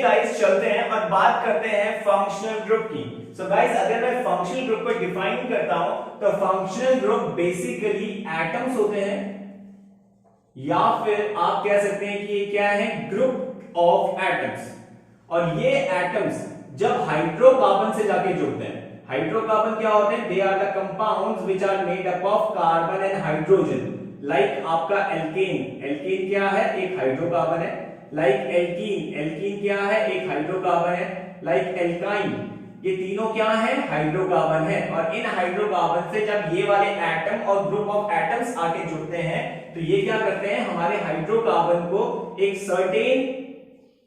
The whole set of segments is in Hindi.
गाइस चलते हैं और बात करते हैं फंक्शनल ग्रुप की। सो गाइस अगर मैं फंक्शनल ग्रुप को डिफाइन करता हूं तो फंक्शनल ग्रुप बेसिकली एटम्स होते हैं, या फिर आप कह सकते हैं कि ये क्या है, ग्रुप ऑफ एटम्स। और ये एटम्स जब हाइड्रोकार्बन से जाके जुड़ते हैं, हाइड्रोकार्बन क्या होते हैं, they are the compounds which are made up of carbon and hydrogen. Like आपका एल्केन, एल्केन क्या है, एक हाइड्रोकार्बन है। लाइक एल्कीन, एल्कीन क्या है, एक हाइड्रोकार्बन है। लाइक एल्काइन, ये तीनों क्या है, हाइड्रोकार्बन है। और इन हाइड्रोकार्बन से जब ये वाले एटम और ग्रुप ऑफ एटम्स आके जुड़ते हैं तो ये क्या करते हैं, हमारे हाइड्रोकार्बन को एक सर्टेन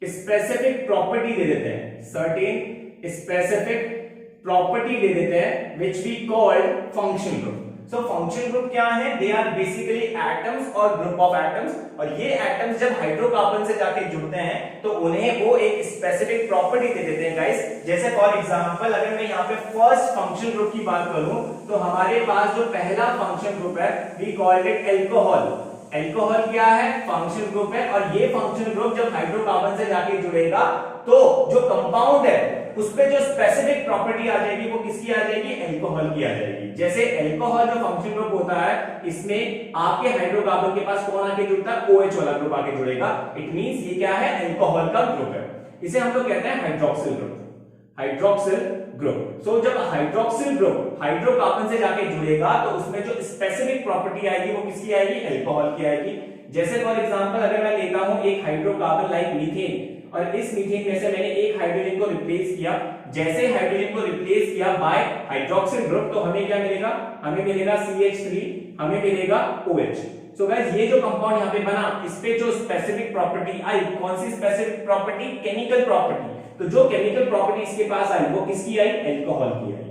स्पेसिफिक प्रॉपर्टी दे देते हैं, सर्टेन स्पेसिफिक प्रॉपर्टी दे देते हैं which we called functional group. So functional group क्या है, दे आर बेसिकली एटम्स और ग्रुप ऑफ एटम्स। और ये एटम्स जब हाइड्रोकार्बन से जाके जुड़ते हैं तो उन्हें वो एक स्पेसिफिक प्रॉपर्टी दे देते हैं गाइस। जैसे फॉर एग्जांपल अगर मैं यहाँ पे फर्स्ट फंक्शनल ग्रुप की बात करूं तो हमारे पास जो पहला फंक्शनल ग्रुप है we called it alcohol. Alcohol क्या है, फंक्शनल ग्रुप है। और ये फंक्शनल ग्रुप जब हाइड्रोकार्बन से जाके जुड़ेगा तो जो कंपाउंड है उस पे जो स्पेसिफिक प्रॉपर्टी आ जाएगी वो किसकी आ जाएगी, एल्कोहल की आ जाएगी। जैसे एल्कोहल जो फंक्शनल ग्रुप होता है इसमें आपके हाइड्रोकार्बन के पास कौन आके जुड़ता है, OH वाला ग्रुप आके जुड़ेगा। इट मींस ये क्या है, एल्कोहल का ग्रुप है। इसे हम लोग कहते हैं हाइड्रोक्सिल ग्रुप, हाइड्रोक्सिल ग्रुप। सो जब हाइड्रोक्सिल ग्रुप हाइड्रोकार्बन से जाके जुड़ेगा तो उसमें जो स्पेसिफिक प्रॉपर्टी आएगी वो किसकी आएगी, एल्कोहल की आएगी। जैसे फॉर एग्जांपल अगर मैं लेता हूं एक हाइड्रोकार्बन लाइक मीथेन और इस मीथेन में से मैंने एक हाइड्रोजन को रिप्लेस किया, जैसे हाइड्रोजन को रिप्लेस किया बाय हाइड्रोक्सिल ग्रुप तो हमें क्या मिलेगा, हमें मिलेगा CH3, हमें मिलेगा OH। सो गाइस ये जो कंपाउंड यहां पे बना इस पे जो स्पेसिफिक प्रॉपर्टी आई, कौन सी स्पेसिफिक प्रॉपर्टी, केमिकल प्रॉपर्टी। तो जो केमिकल प्रॉपर्टी इसके पास आई वो किसकी आई, एल्कोहल की आई।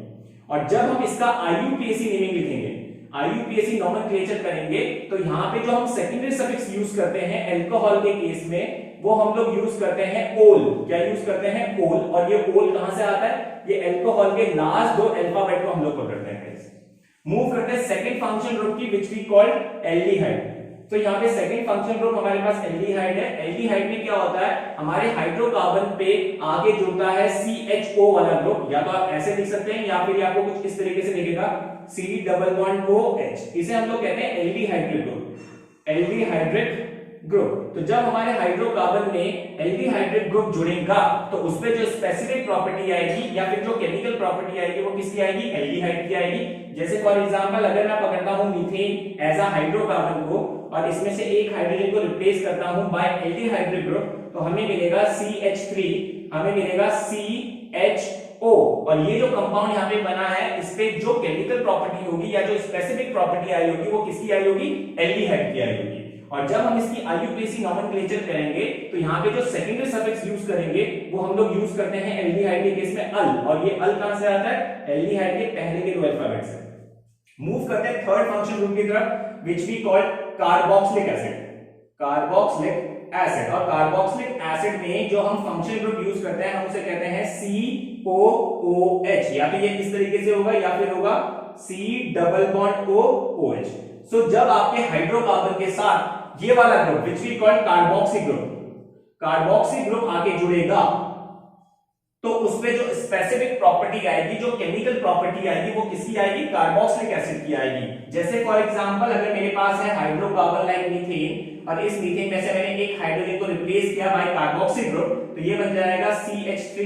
और जब हम इसका IUPAC नेमिंग लिखेंगे, IUPAC नोमेनक्लेचर करेंगे तो यहाँ पे जो हम सेकेंडरी सफिक्स यूज करते हैं एल्कोहल के केस में वो हम लोग यूज करते हैं ओल। क्या यूज करते हैं, ओल। और ये ओल कहां से आता है, ये एल्कोहल के लास्ट दो अल्फाबेट को हम लोग पकड़ते हैं। मूव करते हैं सेकंड फंक्शनल ग्रुप की व्हिच वी कॉल्ड एल्डिहाइड। तो यहाँ पे सेकंड फंक्शनल ग्रुप हमारे पास एल्डिहाइड है। एल्डिहाइड में क्या होता है, हमारे हाइड्रोकार्बन पे आगे जुड़ता है CHO वाला ग्रुप। या तो आप ऐसे लिख सकते हैं या फिर आपको कुछ इस तरीके से लिखेगा C+OH। इसे हम लोग कहते हैं एल्डिहाइड्रिक ग्रुप, एल्डिहाइड्रिक ग्रुप। तो जब हमारे हाइड्रोकार्बन में एल्डिहाइड्रिक ग्रुप जुड़ेगा तो उसपे जो स्पेसिफिक प्रॉपर्टी आएगी या फिर जो केमिकल प्रॉपर्टी आएगी वो किसकी आएगी, एल्डिहाइड की आएगी। जैसे फॉर एग्जांपल अगर मैं पकड़ता हूं मीथेन एज अ हाइड्रोकार्बन को और इसमें से एक हाइड्रोजन को रिप्लेस करता हूं बाय एल्डिहाइड्रिक ग्रुप तो हमें मिलेगा CH3, हमें मिलेगा CHO। और ये जो कंपाउंड यहाँ पे बना है इस पे जो केमिकल प्रॉपर्टी होगी या जो स्पेसिफिक प्रॉपर्टी आई होगी वो किसकी आई होगी, एल्डिहाइड की आई होगी। और जब हम इसकी IUPAC नोमेनक्लेचर करेंगे तो यहाँ पे जो सेकेंडरी सफिक्स यूज करेंगे वो हम लोग यूज करते हैं एल्डिहाइड के केस में अल। और ये अल कहां से आता है, एल्डिहाइड के पहले के दो अल्फाबेट से। मूव करते हैं थर्ड फंक्शनल ग्रुप की तरफ which we call carboxylic acid, carboxylic acid. और कार्बोक्सिलिक एसिड में जो हम फंक्शनल ग्रुप यूज करते हैं हम उसे कहते हैं COOH। या तो ये इस तरीके से होगा या फिर होगा C+OH। सो जब आपके हाइड्रोकार्बन के साथ ये वाला group which we call carboxy group, carboxy group आके जुड़ेगा तो उसपे जो स्पेसिफिक प्रॉपर्टी आएगी, जो केमिकल प्रॉपर्टी आएगी वो किसकी आएगी, कार्बोक्सिलिक एसिड की आएगी। जैसे फॉर एग्जांपल अगर मेरे पास है हाइड्रोकार्बन लाइक मीथेन और इस मीथेन में से मैंने एक हाइड्रोजन को रिप्लेस किया बाय कार्बोक्सी ग्रुप तो ये बन जाएगा CH3,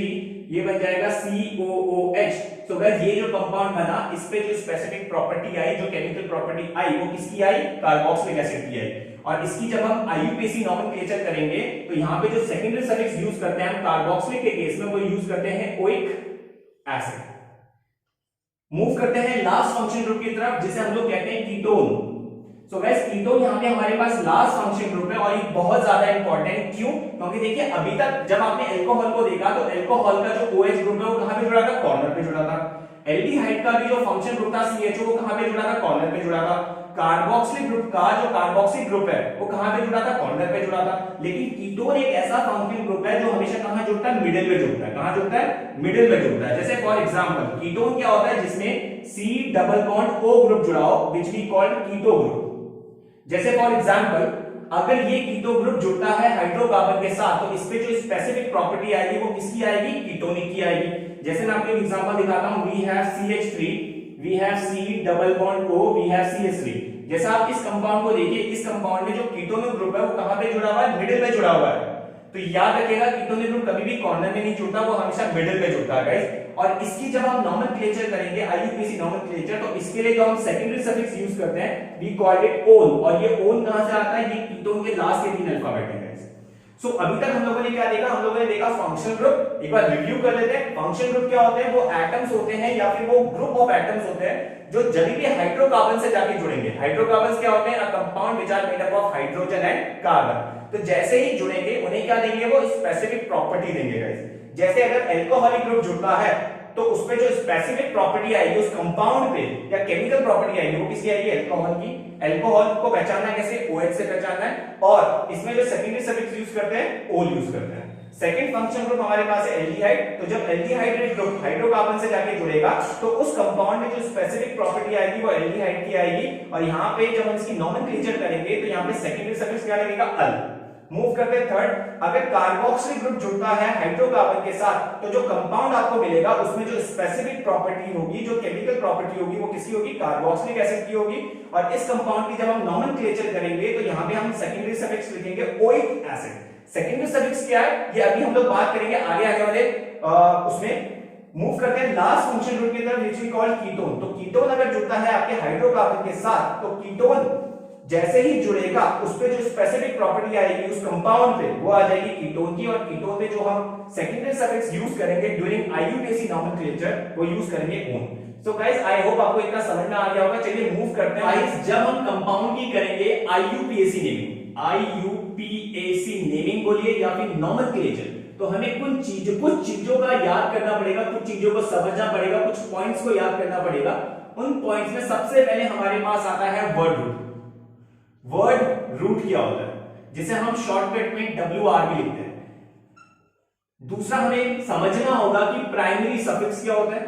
ये बन जाएगा COOH। सो गाइस ये जो कंपाउंड बना इस पे जो स्पेसिफिक प्रॉपर्टी आई, जो केमिकल प्रॉपर्टी आई वो किसकी आई, कार्बोक्सिलिक एसिड की आई। और इसकी जब हम IUPAC नोमेनक्लेचर करेंगे तो यहाँ पे जो सेकेंडरी सफिक्स यूज करते हैं हम कार्बोक्सिलिक के केस में वो यूज करते हैं ओइक एसिड। मूव करते हैं लास्ट फंक्शन ग्रुप की तरफ जिसे हम लोग कहते हैं कीटोन। सो गाइस कीटोन यहाँ पे हमारे पास लास्ट फंक्शन ग्रुप है और ये बहुत ज्यादा इंपॉर्टेंट क्यों, क्योंकि देखिए अभी तक जब आपने एल्कोहल को देखा तो एल्कोहल का जो OH ग्रुप है वो कहां पे जुड़ा था, कॉर्नर पे जुड़ा था। एल्डिहाइड का भी जो फंक्शन ग्रुप था CHO वो कहां पे जुड़ा था, कॉर्नर पे जुड़ा था। कार्बोक्सिलिक ग्रुप का जो कार्बोक्सिल ग्रुप है वो कहां पे जुड़ा था, कॉर्नर पे जुड़ा था। लेकिन कीटोन एक ऐसा फंक्शनल ग्रुप है जो हमेशा कहां जुड़ता है, मिडिल में जुड़ता है। कहां जुड़ता है, मिडिल में जुड़ता है। जैसे फॉर एग्जांपल कीटोन क्या होता है, जिसमें C+O ग्रुप जुड़ा हो which we called keto group. जैसे फॉर एग्जांपल अगर ये कीटो ग्रुप जुड़ता है हाइड्रोकार्बन के साथ तो इस पे जो स्पेसिफिक प्रॉपर्टी आएगी वो किसकी आएगी, कीटोनिक की आएगी। जैसे मैं आपको एग्जांपल दिखाता हूं, we have CH3, we have C double bond O, we have CH3। जैसा आप इस कंपाउंड को देखिए, इस कंपाउंड में जो कीटोनिक ग्रुप है वो कहां पे जुड़ा हुआ है, मिडिल में जुड़ा हुआ है। तो याद रखिएगा कीटोनिक ग्रुप कभी भी कॉर्नर में नहीं जुड़ता, वो हमेशा मिडिल में जुड़ता है गाइस। और इसकी जब हम नॉमेनक्लेचर करेंगे, IUPAC नॉमेनक्लेचर, तो इसके लिए जो हम सेकेंडरी सफिक्स यूज करते हैं वी कॉल इट ओन। और ये ओन कहां से आता है, ये कीटोन के लास्ट के 3 अल्फाबेट है गाइस। सो अभी तक हम लोगों ने क्या देखा, हम लोगों ने देखा फंक्शनल ग्रुप। एक बार रिव्यू कर लेते हैं। फंक्शनल ग्रुप क्या होते हैं, वो एटम्स होते हैं या फिर वो ग्रुप ऑफ एटम्स होते हैं जो जब भी हाइड्रोकार्बन से जाके जुड़ेंगे। हाइड्रोकार्बन्स क्या होते हैं, a compound which are made up of hydrogen and carbon. तो जैसे ही जुड़ेंगे उन्हें क्या देंगे, वो स्पेसिफिक प्रॉपर्टी देंगे गाइस। जैसे अगर एल्कोहलिक ग्रुप जुड़ता है तो उसपे जो स्पेसिफिक प्रॉपर्टी आएगी उस कंपाउंड पे या केमिकल प्रॉपर्टी आएगी वो किसकी आएगी, एल्कोहल की। एल्कोहल को पहचानना है कैसे, OH से पहचानना है। और इसमें जो सेकेंडरी सफिक्स यूज करते हैं ओल यूज करते हैं। सेकंड फंक्शन ग्रुप हमारे पास है एल्डिहाइड। तो जब एल्डिहाइड ग्रुप हाइड्रोकार्बन से जाके जुड़ेगा तो उस कंपाउंड में जो स्पेसिफिक प्रॉपर्टी आएगी वो एल्डिहाइड की आएगी। और यहाँ पे जब हम इसकी नॉमेनक्लेचर करेंगे तो यहाँ पे सेकेंडरी सफिक्स क्या लगेगा, अल। मूव करते हैं थर्ड। अगर कार्बोक्सिल ग्रुप जुड़ता है हाइड्रोकार्बन के साथ तो जो कंपाउंड आपको मिलेगा उसमें जो स्पेसिफिक प्रॉपर्टी होगी, जो केमिकल प्रॉपर्टी होगी, वो किसकी होगी, कार्बोक्सिलिक एसिड की होगी। और इस कंपाउंड की जब हम नॉमेनक्लेचर करेंगे तो यहाँ पे हम सेकेंडरी सफिक्स लिखेंगे ओइक एसिड। सेकेंडरी सफिक्स क्या है ये अभी हम लोग बात करेंगे आगे आने वाले उसमें। मूव करते हैं लास्ट फंक्शन ग्रुप की तरफ, व्हिच वी कॉल कीटोन। तो कीटोन अगर जुड़ता है आपके हाइड्रोकार्बन के साथ तो कीटोन जैसे ही जुड़ेगा उस पे जो स्पेसिफिक प्रॉपर्टी आएगी उस कंपाउंड पे वो आ जाएगी कीटोन की। और कीटोन में जो हम सेकेंडरी सफिक्स यूज करेंगे ड्यूरिंग IUPAC नॉमेनक्लेचर वो यूज करेंगे own. So guys I hope आपको इतना समझ में आ गया होगा। चलिए मूव करते हैं गाइस। जब हम कंपाउंड की करेंगे IUPAC नेमिंग, IUPAC नेमिंग बोलिए या फिर नॉमेनक्लेचर, तो हमें कुछ चीजों का याद करना पड़ेगा, कुछ चीजों को समझना पड़ेगा, कुछ पॉइंट्स को याद करना पड़ेगा। उन पॉइंट्स में सबसे पहले हमारे पास आता है वर्ड रूट। वर्ड रूट क्या होता है, जिसे हम शॉर्टकट में WR भी लिखते हैं। दूसरा हमें समझना होगा कि प्राइमरी सफिक्स क्या होता है,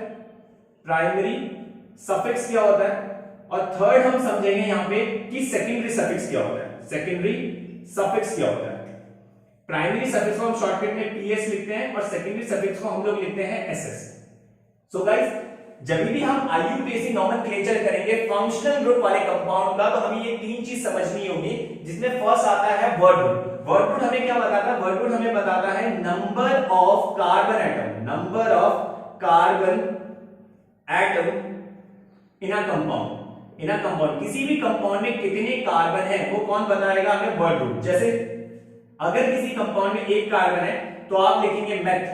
प्राइमरी सफिक्स क्या होता है। और थर्ड हम समझेंगे यहां पे कि सेकेंडरी सफिक्स क्या होता है, सेकेंडरी सफिक्स क्या होता है। प्राइमरी सफिक्स को हम शॉर्टकट में PS लिखते हैं और सेकेंडरी सफिक्स को हम लोग लिखते हैं SS। सो गाइस जब भी हम IUPAC नॉमेनक्लेचर करेंगे फंक्शनल ग्रुप वाले कंपाउंड का तो हमें ये 3 चीज समझनी होगी, जिसमें फर्स्ट आता है वर्ड रूट। वर्ड रूट हमें क्या बताता है, वर्ड रूट हमें बताता है number of carbon atom, number of carbon atom in a compound. In a compound किसी भी कंपाउंड में कितने कार्बन है वो कौन बताएगा हमें, वर्ड रूट। जैसे अगर किसी कंपाउंड में 1 कार्बन है तो आप लिखेंगे मेथ,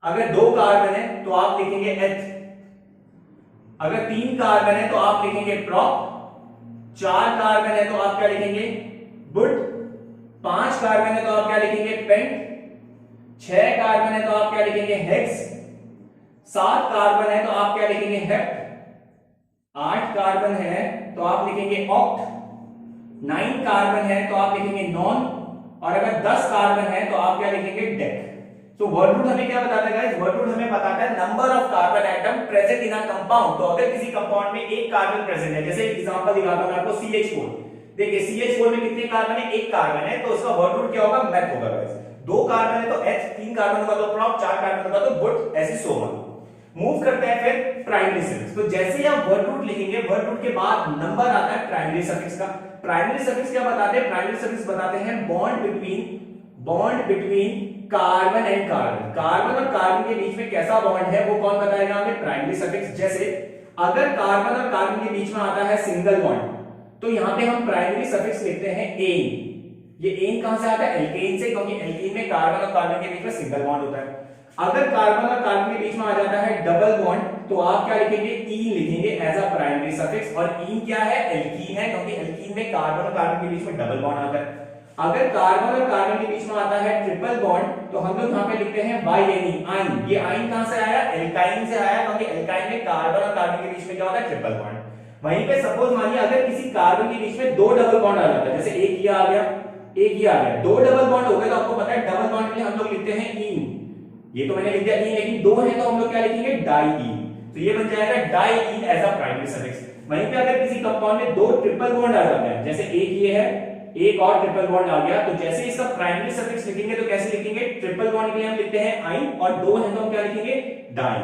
अगर 2 कार्बन है तो आप लिखेंगे एथ, अगर 3 कार्बन है तो आप लिखेंगे प्रॉप, 4 कार्बन है तो आप क्या लिखेंगे, बुट, 5 कार्बन है तो आप क्या लिखेंगे, पेंट, 6 कार्बन है तो आप क्या लिखेंगे, हेक्स, 7 कार्बन है तो आप क्या लिखेंगे, हेप्ट, 8 कार्बन है तो आप लिखेंगे ऑक्ट, 9 कार्बन है तो आप लिखेंगे नॉन, और अगर 10 कार्बन है तो आप क्या लिखेंगे, डेक। तो वर्ड रूट हमें क्या बताता है गाइस, वर्ड रूट हमें बताता है number of carbon atom present in a compound. तो अगर किसी कंपाउंड में 1 कार्बन प्रेजेंट है, जैसे एग्जांपल दिखाता हूं मैं आपको CH4, देखिए CH4 में कितने कार्बन है, 1 कार्बन है, तो उसका वर्ड रूट क्या होगा, मेथ होगा गाइस। 2 कार्बन है तो H, 3 कार्बन होगा तो प्रॉप, 4 कार्बन होगा तो बुट, ऐसे सो ऑन। मूव करते हैं फिर प्राइमरी सफिक्स। तो जैसे ही आप वर्ड रूट लिखेंगे, वर्ड रूट के बाद नंबर आता है प्राइमरी सफिक्स का। प्राइमरी सफिक्स क्या बताते हैं, प्राइमरी सफिक्स बताते हैं bond between carbon and carbon. Carbon और कार्बन के बीच में कैसा बॉन्ड है वो कौन बताएगा हमें, प्राइमरी सफिक्स। जैसे अगर कार्बन और कार्बन के बीच में आता है सिंगल बॉन्ड तो यहां पे हम प्राइमरी सफिक्स लिखते हैं एन। ये एन कहां से आता है, एल्केन से, क्योंकि एल्केन में कार्बन और कार्बन के बीच में सिंगल बॉन्ड होता है। अगर कार्बन और कार्बन के बीच में आ जाता है डबल बॉन्ड तो आप क्या लिखेंगे, ईन लिखेंगे एज अ प्राइमरी सफिक्स। और ईन क्या है, एल्कीन है, क्योंकि एल्कीन में कार्बन और कार्बन के बीच में डबल बॉन्ड आता है। अगर कार्बन और कार्बन के बीच में आता है ट्रिपल बॉन्ड तो हम लोग यहां पे लिखते हैं YNE, आइन। ये आइन कहां से आया, एल्काइन से आया, क्योंकि एल्काइन में कार्बन और कार्बन के बीच में क्या होता है, ट्रिपल बॉन्ड। वहीं पे सपोज मानिए अगर किसी कार्बन के बीच में 2 डबल बॉन्ड आ जाता है, जैसे एक ये आ गया, एक ये आ गया, 2 डबल बॉन्ड हो गए तो आपको पता है डबल बॉन्ड के लिए हम लोग लिखते हैं ईन। ये तो मैंने लिख दिया ईन, लेकिन 2 है तो हम लोग क्या लिखेंगे, डाईईन। तो ये बन जाएगा डाईईन एज अ प्राइमरी सफिक्स। वहीं पे अगर किसी कंपाउंड में 2 ट्रिपल बॉन्ड आ जाते हैं, जैसे एक ये है, एक और ट्रिपल बॉन्ड आ गया। तो जैसे इसका प्राइमरी सफिक्स लिखेंगे तो कैसे लिखेंगे, ट्रिपल बॉन्ड के लिए हम लिखते हैं आइन, और दो है तो हम क्या लिखेंगे, डाइन।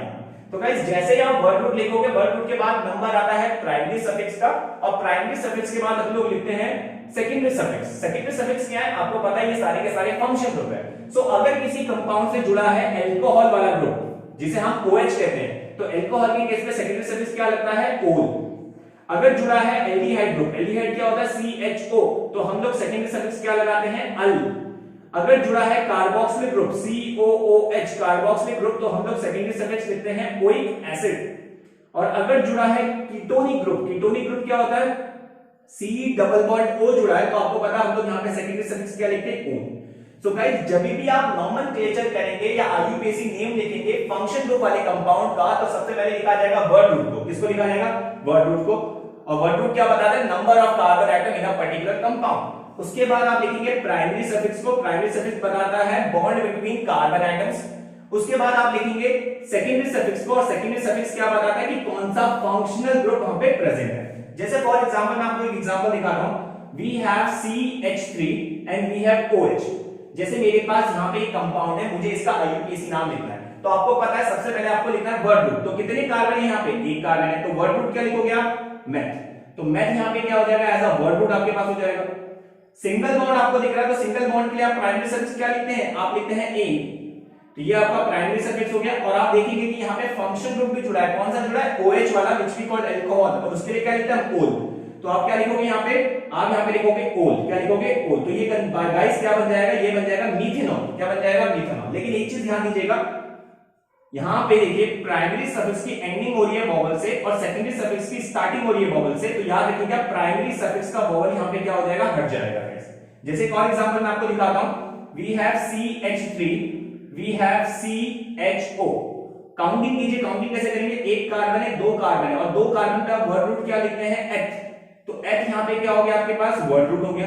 तो गाइस जैसे ही आप वर्ड रूट लिखोगे, वर्ड रूट के बाद नंबर आता है प्राइमरी सफिक्स का, और प्राइमरी सफिक्स के बाद हम लोग लिखते हैं सेकेंडरी सफिक्स। सेकेंडरी सफिक्स क्या है, आपको पता है ये सारे के सारे फंक्शन ग्रुप है। सो अगर किसी कंपाउंड से जुड़ा है अल्कोहल वाला ग्रुप जिसे हम OH कहते हैं, तो अल्कोहल के केस में सेकेंडरी सफिक्स क्या लगता है, ओल। अगर जुड़ा है एल्डिहाइड ग्रुप, एल्डिहाइड क्या होता है, CHO, तो हम लोग सेकेंडरी सफिक्स क्या लगाते हैं, अल। अगर जुड़ा है carboxylic group COOH, carboxylic group, तो हम लोग सेकेंडरी सफिक्स लिखते हैं ओइक एसिड। और अगर जुड़ा है कीटोनिक ग्रुप, कीटोनिक ग्रुप क्या होता है, C डबल बॉन्ड O जुड़ा है, तो आपको पता है हम लोग यहाँ पे सेकेंडरी सफिक्स क्या लिखते हैं, O। सो गाइस जब भी आप नोमेनक्लेचर करेंगे या IUPAC नेम लिखेंगे फंक्शन ग्रुप वाले कंपाउंड का, तो सबसे पहले लिखा जाएगा वर्ड रूट को। किसको लिखा जाएगा, वर्ड रूट को। और वर्ड रूट क्या बताता है, number of carbon atom in a particular compound. उसके बाद आप लिखेंगे प्राइमरी सफिक्स को, प्राइमरी सफिक्स बताता है बॉन्ड बिटवीन कार्बन एटम्स। उसके बाद आप लिखेंगे सेकेंडरी सफिक्स को, और सेकेंडरी सफिक्स क्या बताता है कि कौन सा फंक्शनल ग्रुप वहां पे प्रेजेंट है। जैसे फॉर एग्जांपल मैं आपको एक एग्जांपल दिखा रहा हूं, we have CH3 and we have OH। जैसे मेरे पास यहाँ पे एक कंपाउंड है, मुझे इसका IUPAC नाम लिखना है, तो आपको पता है सबसे पहले आपको लिखना है वर्ड रूट। तो कितने कार्बन है यहाँ पे, एक कार्बन है, तो वर्ड रूट क्या लिखोगे आप, मैथ। तो मैथ यहाँ पे क्या हो जाएगा, एज अ वर्ड रूट आपके पास हो जाएगा। सिंगल बॉन्ड आपको दिख रहा है, तो सिंगल बॉन्ड के लिए आप प्राइमरी सफिक्स क्या लिखते हैं, आप लिखते हैं ए। तो ये आपका प्राइमरी सफिक्स हो गया। और आप देखेंगे कि यहाँ पे फंक्शन ग्रुप भी जुड़ा है, कौन सा जुड़ा है, OH वाला, व्हिच वी कॉल्ड अल्कोहल, और उसके लिए क्या लिखते हैं, ओल। तो आप क्या लिखोगे यहाँ पे, आप यहाँ पे लिखोगे ओल, क्या लिखोगे, ओल। तो ये गाइस क्या बन जाएगा, ये बन जाएगा मीथेनॉल। क्या बन जाएगा, मीथेनॉल। लेकिन एक चीज ध्यान दीजिएगा, यहाँ पे देखिए प्राइमरी सफिक्स की एंडिंग हो रही है वोवेल से, और सेकेंडरी सफिक्स की स्टार्टिंग हो रही है वोवेल से। तो याद रखिएगा प्राइमरी सफिक्स का वोवेल यहाँ पे क्या हो जाएगा, हट जाएगा। जैसे एक और एग्जांपल मैं आपको दिखाता हूं, we have CH3, we have CHO। Counting कीजिए, काउंटिंग कैसे करेंगे, एक कार्बन है, दो कार्बन है, और दो कार्बन का वर्ड रूट क्या लिखते हैं, एथ। तो एथ यहाँ पे क्या हो गया आपके पास, वर्ड रूट हो गया।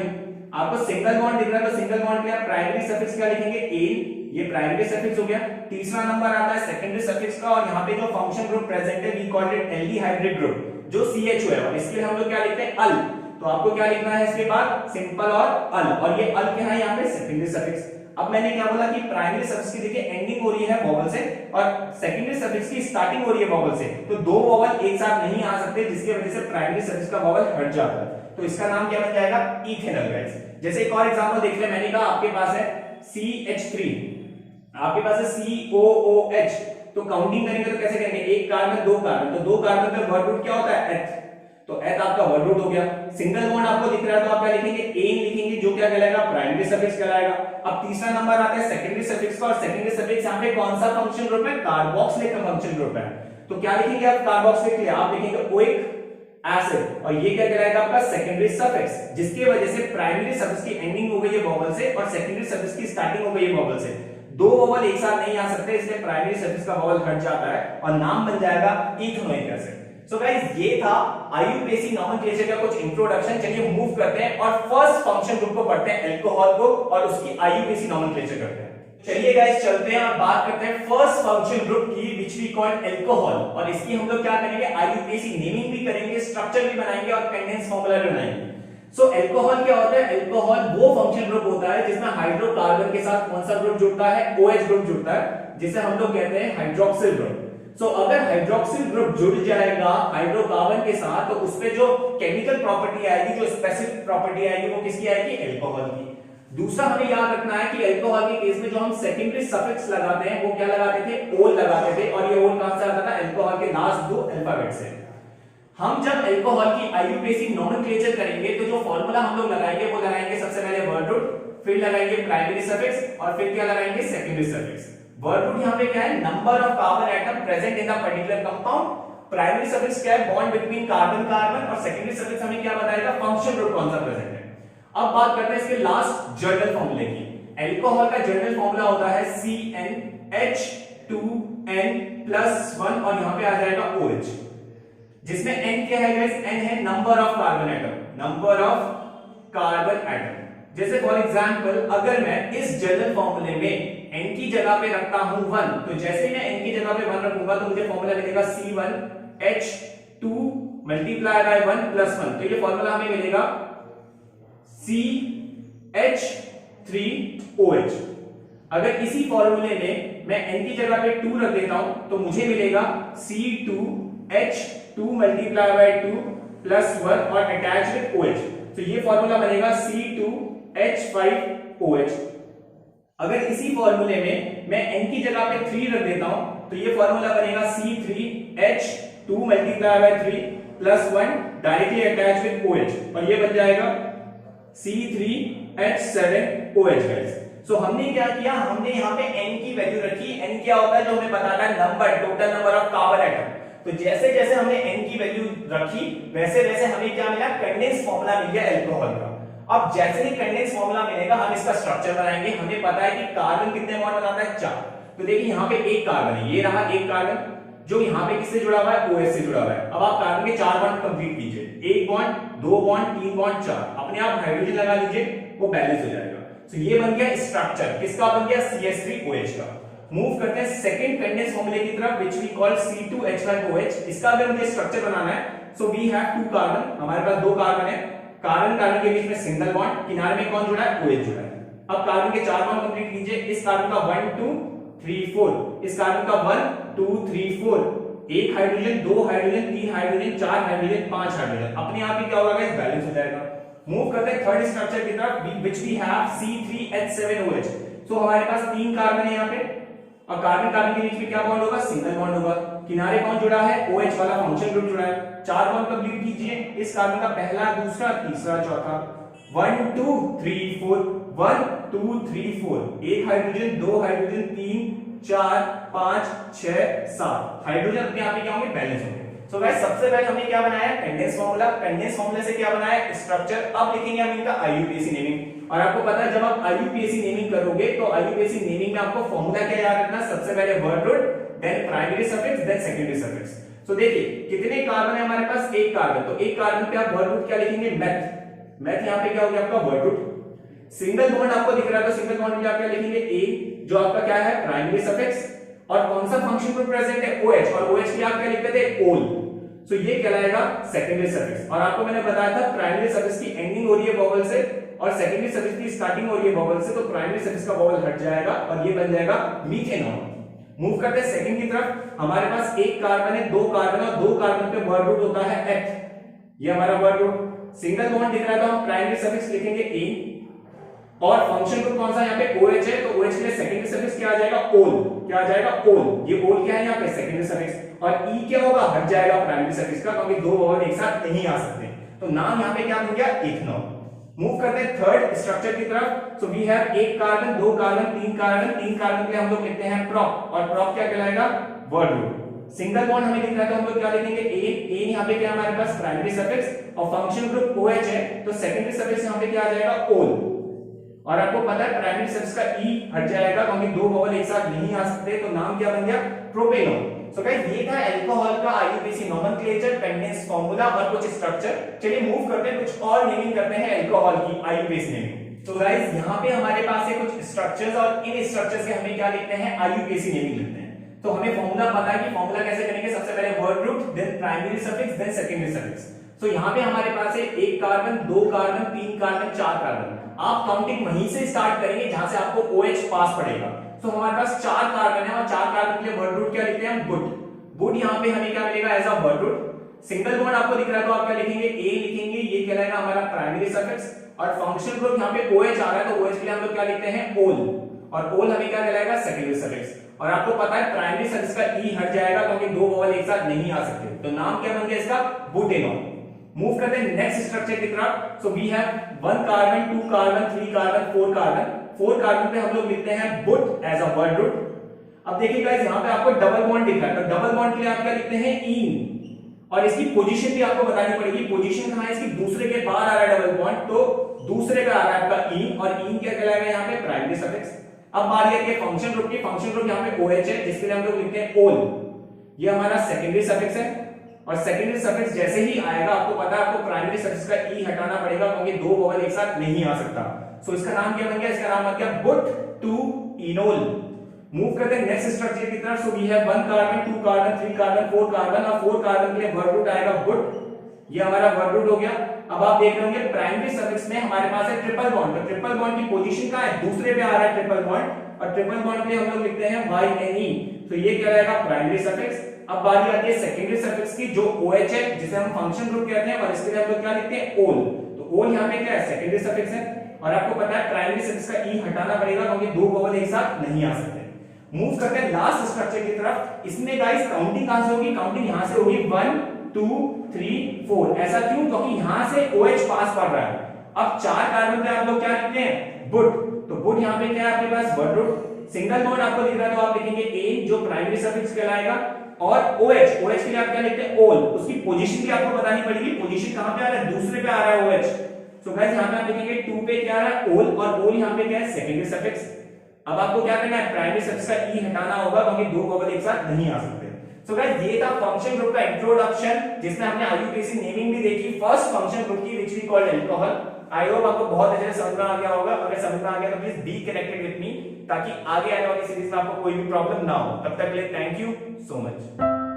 आपको सिंगल बॉन्ड दिख रहा है, तो सिंगल बॉन्ड के लिए प्राइमरी सफिक्स क्या लिखेंगे, एन, ये प्राइमरी सफिक्स हो गया। तीसरा नंबर आता है सेकेंडरी सफिक्स का, और यहाँ पे जो फंक्शन ग्रुप प्रेजेंट है we called it aldehyde group, जो CHO है, और इसके लिए हम लोग क्या लिखते हैं, अल। तो आपको क्या लिखना है इसके बाद, सिंपल और अल, और ये अल क्या है यहाँ पे, सेकेंडरी सफिक्स। अब मैंने क्या बोला कि प्राइमरी सफिक्स की देखिए एंडिंग हो रही है वोवेल से, और सेकेंडरी सफिक्स की स्टार्टिंग हो रही है वोवेल से, तो दो वोवेल एक साथ नहीं आ सकते, जिसकी वजह से प्राइमरी सफिक्स का वोवेल हट जाता है। तो इसका नाम क्या बन जाएगा, इथेनॉल गाइस। जैसे एक और एग्जांपल देख ले, मैंने कहा आपके पास है CH3, आपके पास है COOH। तो काउंटिंग करेंगे तो कैसे करेंगे, एक कार्बन, दो कार्बन, तो दो कार्बन का वर्ड रूट क्या होता है, एथ। तो एथ आपका वर्ड रूट हो गया। सिंगल बॉन्ड आपको दिख रहा है, तो आप क्या लिखेंगे, एन लिखेंगे, जो क्या कहलाएगा, प्राइमरी सफिक्स कहलाएगा। अब तीसरा नंबर आता है सेकेंडरी सफिक्स का, और सेकेंडरी सफिक्स यहाँ पे कौन सा फंक्शन ग्रुप है, कार्बोक्सिलिक का फंक्शन ग्रुप है। तो क्या लिखेंगे आप कार्बोक्सिलिक के लिए, आप लिखेंगे ओइक एसिड, और ये क्या कहलाएगा आपका सेकेंडरी सफिक्स, जिसकी वजह से प्राइमरी सफिक्स की एंडिंग हो गई है वोवेल से, और सेकेंडरी सफिक्स की स्टार्टिंग हो गई है वोवेल से। दो वोवेल एक साथ नहीं आ सकते, इसलिए प्राइमरी सफिक्स का वोवेल हट जाता है, और नाम बन जाएगा इथेनोइक एसिड। सो गाइस ये था IUPAC नोमेनक्लेचर का कुछ इंट्रोडक्शन। चलिए मूव करते हैं और फर्स्ट फंक्शन ग्रुप को पढ़ते हैं, अल्कोहल को, और उसकी IUPAC नोमेनक्लेचर करते हैं। चलिए गाइस चलते हैं और बात करते हैं फर्स्ट फंक्शन ग्रुप की, व्हिच वी कॉल्ड अल्कोहल। और इसकी हम लोग क्या करेंगे, IUPAC नेमिंग भी करेंगे, स्ट्रक्चर भी बनाएंगे, और कंडेंस फार्मूला भी बनाएंगे। सो अल्कोहल क्या होता है, अल्कोहल वो फंक्शन ग्रुप होता है जिसमें हाइड्रोकार्बन के साथ कौन सा ग्रुप जुड़ता है, OH ग्रुप जुड़ता है, जिसे हम लोग कहते हैं हाइड्रोक्सिल ग्रुप। सो अगर हाइड्रोक्सिल ग्रुप जुड़ जाएगा हाइड्रोकार्बन के साथ, तो उसपे जो केमिकल प्रॉपर्टी आएगी, जो स्पेसिफिक प्रॉपर्टी आएगी, वो किसकी आएगी, अल्कोहल की। दूसरा हमें याद रखना है कि अल्कोहल के केस में जो हम सेकेंडरी सफिक्स लगाते हैं, वो क्या लगाते थे, ओल लगाते थे, और ये ओल कहां से आता था, अल्कोहल के लास्ट दो अल्फाबेट से। हम जब अल्कोहल की IUPAC नोमेनक्लेचर करेंगे, तो जो फॉर्मूला हम लोग लगाएंगे, वो लगाएंगे सबसे पहले वर्ड रूट, फिर लगाएंगे प्राइमरी सफिक्स, और फिर क्या लगाएंगे, सेकेंडरी सफिक्स। वर्ड रूट यहाँ पे क्या है, number of carbon atom present in a particular compound. Primary suffix क्या है, बॉन्ड बिटवीन कार्बन कार्बन, और सेकेंडरी सफिक्स हमें क्या बताएगा, फंक्शन ग्रुप कौन सा प्रेजेंट है। अब बात करते हैं इसके लास्ट जर्नल फॉर्मूले की। अल्कोहल का जर्नल फॉर्मूला होता है CnH2n+1, और यहाँ पे आ जाएगा OH, जिसमें n क्या है गाइस, n है number of carbon atom, number of carbon atom. जैसे फॉर एग्जांपल अगर मैं इस जर्नल फॉर्मूले में n की जगह पे रखता हूं 1, तो जैसे मैं n की जगह पे 1 रखूंगा, तो मुझे फॉर्मूला मिलेगा C1H2 × 1 + 1। तो ये फॉर्मूला हमें मिलेगा CH3OH। अगर इसी फॉर्मूले में मैं n की जगह पे 2 रख देता हूं तो मुझे मिलेगा C2H2 मल्टीप्लाई बाय 2 प्लस 1 और अटैच विद OH। तो ये फॉर्मूला बनेगा C2H5OH। अगर इसी फॉर्मूले में मैं n की जगह पे 3 रख देता हूं तो ये फॉर्मूला बनेगा C3H2 multiply by 3 plus 1 directly attach with OH और ये बन जाएगा C3H7OH गाइस। सो हमने क्या किया, हमने यहाँ पे n की वैल्यू रखी। n क्या होता है जो हमें बताता है number, total number of carbon atom. तो जैसे जैसे हमने n की वैल्यू रखी वैसे वैसे हमें क्या मिला, कंडेंस फॉर्मूला मिल गया अल्कोहल का। अब जैसे ही कंडेंस फॉर्मूला मिलेगा हम इसका स्ट्रक्चर बनाएंगे। हमें पता है कि कार्बन कितने बॉन्ड बनाता है, 4। तो देखिए यहाँ पे एक कार्बन है, ये रहा एक कार्बन जो यहाँ पे किससे जुड़ा हुआ है, OH से जुड़ा हुआ है। अब आप कार्बन के 4 बॉन्ड कंप्लीट कीजिए, 1 बॉन्ड 2 बॉन्ड 3 बॉन्ड 4, अपने आप हाइड्रोजन लगा लीजिए, वो बैलेंस हो जाएगा। तो ये बन गया स्ट्रक्चर, किसका बन गया, CH3OH का। मूव करते हैं सेकंड कंडेंस फॉर्मूले की तरफ व्हिच वी कॉल C2H5OH। इसका अगर मुझे स्ट्रक्चर बनाना है सो वी हैव 2 कार्बन, हमारे पास 2 कार्बन है, कार्बन कार्बन के बीच में सिंगल बॉन्ड, किनारे में कौन जुड़ा है, OH जुड़ा है। अब कार्बन के 4 बॉन्ड कंप्लीट कीजिए, इस कार्बन का 1 2 3 4, इस कार्बन का 1 2 3 4, एक hydrogen, 2 hydrogen, 3 hydrogen, 4 hydrogen, 5 hydrogen, अपने आप ही क्या होगा गाइस, बैलेंस हो जाएगा। मूव करते हैं थर्ड स्ट्रक्चर की तरफ व्हिच वी हैव C3H7OH। सो हमारे पास 3 कार्बन है यहाँ पे और कार्बन कार्बन के बीच में क्या बॉन्ड होगा, सिंगल बॉन्ड होगा, किनारे कौन जुड़ा है, OH वाला फंक्शन ग्रुप जुड़ा है। 4 बॉन्ड कंप्लीट कीजिए, इस कार्बन का पहला, दूसरा, तीसरा, चौथा, 1 2 3 4, 1 2 3 4, एक हाइड्रोजन, 2 हाइड्रोजन, 3 4 5 6 7 हाइड्रोजन अपने आप ही क्या होंगे, बैलेंस होंगे। सो गाइस सबसे पहले हमने क्या बनाया, कंडेंस फार्मूला। कंडेंस फार्मूला से क्या बनाया, स्ट्रक्चर। अब लिखेंगे हम इनका IUPAC नेमिंग। और आपको पता है जब आप IUPAC नेमिंग करोगे तो IUPAC नेमिंग में आपको फार्मूला क्या याद रखना, सबसे पहले word root, then primary suffix, then secondary suffix. So देखिए कितने कार्बन है हमारे पास, एक कार्बन, तो एक कार्बन पे आप वर्ड रूट क्या लिखेंगे, मैथ। मैथ यहाँ पे क्या हो गया आपका वर्ड रूट। सिंगल बॉन्ड आपको दिख रहा है तो सिंगल बॉन्ड पे आप क्या लिखेंगे, A, जो आपका क्या है, प्राइमरी सफिक्स। और कौन सा फंक्शन ग्रुप प्रेजेंट है, OH, और OH की आप क्या लिखते थे, ओल। सो ये कहलाएगा सेकेंडरी सफिक्स। और आपको मैंने बताया था प्राइमरी सफिक्स की एंडिंग हो रही है वोवेल से और सेकेंडरी सफिक्स की स्टार्टिंग हो रही है वोवेल से, तो प्राइमरी सफिक्स का वोवेल हट जाएगा और ये बन जाएगा मीथेनॉल। मूव करते हैं सेकंड की तरफ। हमारे पास एक कार्बन है, 2 कार्बन और 2 कार्बन पे वर्ड रूट होता है H, ये हमारा वर्ड रूट। सिंगल बॉन्ड दिख रहा है तो हम प्राइमरी सफिक्स लिखेंगे A और फंक्शन ग्रुप कौन सा यहाँ पे OH है, तो OH के लिए सेकेंडरी सफिक्स क्या आ जाएगा, ओल। क्या आ जाएगा, ओल। ये ओल क्या है यहाँ पे, सेकेंडरी सफिक्स। और E क्या होगा, हट जाएगा प्राइमरी सफिक्स का, क्योंकि 2 वोवेल एक साथ नहीं आ सकते। तो नाम यहाँ पे क्या बन गया, इथेनॉल। मूव करते हैं थर्ड स्ट्रक्चर की तरफ। सो वी हैव एक कार्बन, 2 कार्बन, 3 कार्बन, 3 कार्बन के लिए हम लोग लिखते हैं प्रॉप, और प्रॉप क्या कहलाएगा, वर्ड रूट। सिंगल बॉन्ड हमें दिख रहा है तो हम लोग क्या लिखेंगे, A यहाँ पे क्या हमारे पास प्राइमरी सफिक्स और फंक्शन ग्रुप OH है तो सेकेंडरी सफिक्स यहाँ पे क्या आ जाएगा, ओल। और आपको पता है प्राइमरी सफिक्स का E हट जाएगा क्योंकि 2 वोवेल एक साथ नहीं आ सकते, तो नाम क्या बन गया, प्रोपेनॉल। सो गाइस ये था अल्कोहल का IUPAC नोमेनक्लेचर, कंडेंस फार्मूला और कुछ स्ट्रक्चर। चलिए मूव करते हैं, कुछ और नेमिंग करते हैं अल्कोहल की IUPAC नेमिंग। तो गाइस यहाँ पे हमारे पास है कुछ स्ट्रक्चर्स और इन स्ट्रक्चर्स के हमें क्या लिखते हैं, IUPAC नेमिंग लिखते हैं। तो हमें फार्मूला पता है कि फार्मूला कैसे करेंगे, सबसे पहले word root, then primary suffix, then secondary suffix. तो यहाँ पे हमारे पास है एक कार्बन, 2 कार्बन, 3 कार्बन, 4 कार्बन। आप काउंटिंग वहीं से स्टार्ट करेंगे जहां से आपको OH पास पड़ेगा। तो हमारे पास 4 कार्बन है और 4 कार्बन के लिए वर्ड रूट क्या लिखते हैं हम, बुट। बुट यहाँ पे हमें क्या मिलेगा, as a word root. Single bond आपको दिख रहा है तो आप क्या लिखेंगे, A लिखेंगे, ये कहलाएगा हमारा प्राइमरी सफिक्स। और फंक्शन ग्रुप यहाँ पे OH आ रहा है तो OH के लिए हम लोग क्या लिखते हैं, ओल। और ओल हमें क्या कहलाएगा, सेकेंडरी सफिक्स। और आपको पता है प्राइमरी सफिक्स का E हट जाएगा क्योंकि 2 वोवेल एक साथ नहीं आ सकते, तो नाम क्या बन गया इसका, बुटेनॉल। मूव करते हैं नेक्स्ट स्ट्रक्चर की तरफ। So we have 1 carbon, 2 carbon, 3 carbon, 4 carbon. 4 carbon पे हम लोग लिखते हैं but as a word root. अब देखिए गाइस यहाँ पे आपको डबल बॉन्ड दिख रहा है, तो डबल बॉन्ड के लिए आप क्या लिखते हैं, इन। और इसकी पोजीशन भी आपको बतानी पड़ेगी, पोजीशन कहां है इसकी, दूसरे के बाद आ रहा है डबल बॉन्ड, तो दूसरे पे आ रहा है आपका इन, और इन क्या कहलाएगा यहाँ पे, प्राइमरी सफिक्स। अब बारी आती है फंक्शन ग्रुप की। फंक्शन ग्रुप यहाँ पे OH है जिसके लिए हम लोग लिखते हैं ओल, ये हमारा सेकेंडरी सफिक्स है। और सेकेंडरी सफिक्स जैसे ही आएगा आपको पता है आपको प्राइमरी सफिक्स का E हटाना पड़ेगा क्योंकि 2 वोवेल एक साथ नहीं आ सकता। सो इसका नाम क्या बन गया, इसका नाम बन गया बुट टू इनोल। मूव करते हैं नेक्स्ट स्ट्रक्चर की तरफ। So we have 1 carbon, 2 carbon, 3 carbon, 4 carbon और 4 कार्बन के लिए वर्ड रूट आएगा बुट। ये हमारा वर्ड रूट हो गया। अब आप देख रहे होंगे प्राइमरी सफिक्स में हमारे पास है ट्रिपल बॉन्ड, तो ट्रिपल बॉन्ड की पोजीशन कहां है, दूसरे पे आ रहा है ट्रिपल बॉन्ड, और ट्रिपल बॉन्ड पे हम लोग लिखते हैं YNE, तो ये क्या रहेगा प्राइमरी सफिक्स। अब बारी आती है सेकेंडरी सफिक्स की, जो OH है, जिसे हम फंक्शन ग्रुप कहते हैं, और इसके लिए हम लोग क्या लिखते हैं ओल, तो ओल यहाँ पे क्या है सेकेंडरी सफिक्स है। और आपको पता है प्राइमरी सफिक्स का ई हटाना पड़ेगा क्योंकि दो वोवेल एक साथ नहीं आ सकते। मूव करते हैं लास्ट स्ट्रक्चर की तरफ। इसमें गाइस काउंटिंग कहां से होगी, काउंटिंग यहां से होगी 1 2 3 4। ऐसा क्यों, क्योंकि यहां से OH पास पड़ रहा है। अब 4 कार्बन पे आप लोग क्या लिखते हैं बुट, तो बुट यहां पे क्या है आपके पास वर्ड रूट, सिंगल बॉन्ड आपको दिख रहा है तो आप लिखेंगे A जो प्राइमरी सफिक्स कहलाएगा, और OH, OH के लिए आप क्या लिखते हैं ओल, उसकी पोजीशन भी आपको बतानी पड़ेगी, पोजीशन कहां पे आ रहा है, दूसरे पे आ रहा है OH। सो गाइस यहां पे आप लिखेंगे 2 पे क्या आ रहा है ओल, और ओल यहां पे क्या है सेकेंडरी सफिक्स। अब आपको क्या करना है प्राइमरी सफिक्स का ई हटाना होगा क्योंकि दो वोवेल एक साथ नहीं आ सकते। सो गाइस ये था फंक्शन ग्रुप का इंट्रोडक्शन, जिसमें हमने IUPAC नेमिंग भी देखी फर्स्ट फंक्शन ग्रुप की which we called alcohol. I hope आपको बहुत अच्छे से समझ में आ गया होगा, अगर समझ में आ गया तो please be connected with me, ताकि आगे आने वाली सीरीज में आपको कोई भी प्रॉब्लम ना हो। तब तक के लिए थैंक यू सो मच।